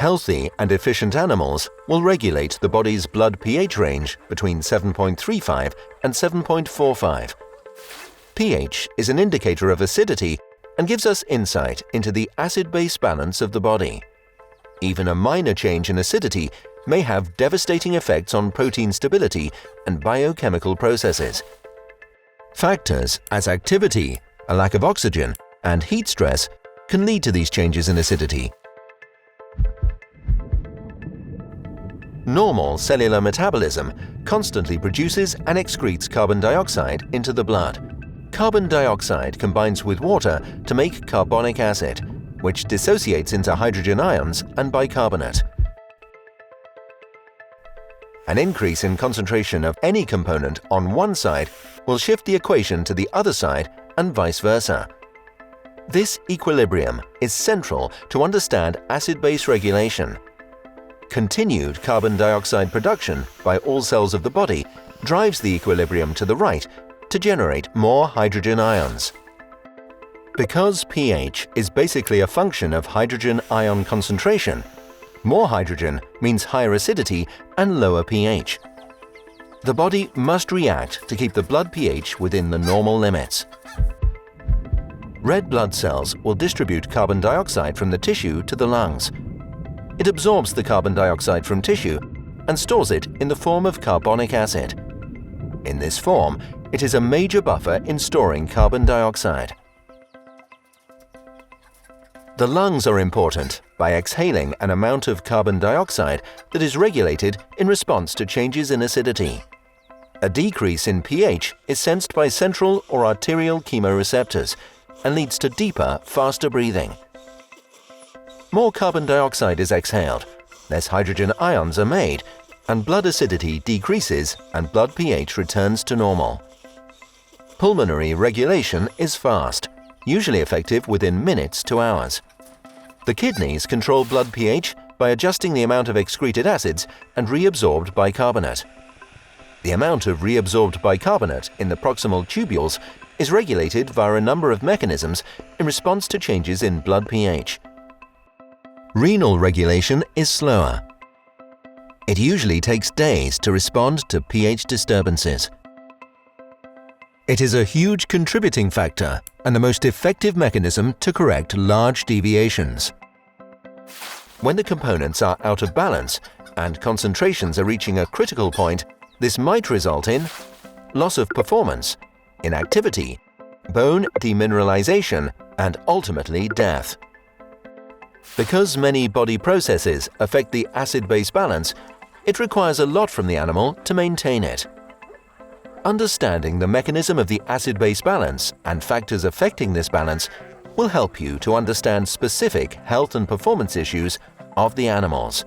Healthy and efficient animals will regulate the body's blood pH range between 7.35 and 7.45. pH is an indicator of acidity and gives us insight into the acid-base balance of the body. Even a minor change in acidity may have devastating effects on protein stability and biochemical processes. Factors as activity, a lack of oxygen, and heat stress can lead to these changes in acidity. Normal cellular metabolism constantly produces and excretes carbon dioxide into the blood. Carbon dioxide combines with water to make carbonic acid, which dissociates into hydrogen ions and bicarbonate. An increase in concentration of any component on one side will shift the equation to the other side and vice versa. This equilibrium is central to understand acid-base regulation. Continued carbon dioxide production by all cells of the body drives the equilibrium to the right to generate more hydrogen ions. Because pH is basically a function of hydrogen ion concentration, more hydrogen means higher acidity and lower pH. The body must react to keep the blood pH within the normal limits. Red blood cells will distribute carbon dioxide from the tissue to the lungs. It absorbs the carbon dioxide from tissue and stores it in the form of carbonic acid. In this form, it is a major buffer in storing carbon dioxide. The lungs are important by exhaling an amount of carbon dioxide that is regulated in response to changes in acidity. A decrease in pH is sensed by central or arterial chemoreceptors and leads to deeper, faster breathing. More carbon dioxide is exhaled, less hydrogen ions are made, and blood acidity decreases and blood pH returns to normal. Pulmonary regulation is fast, usually effective within minutes to hours. The kidneys control blood pH by adjusting the amount of excreted acids and reabsorbed bicarbonate. The amount of reabsorbed bicarbonate in the proximal tubules is regulated via a number of mechanisms in response to changes in blood pH. Renal regulation is slower. It usually takes days to respond to pH disturbances. It is a huge contributing factor and the most effective mechanism to correct large deviations. When the components are out of balance and concentrations are reaching a critical point, this might result in loss of performance, inactivity, bone demineralization, and ultimately death. Because many body processes affect the acid-base balance, it requires a lot from the animal to maintain it. Understanding the mechanism of the acid-base balance and factors affecting this balance will help you to understand specific health and performance issues of the animals.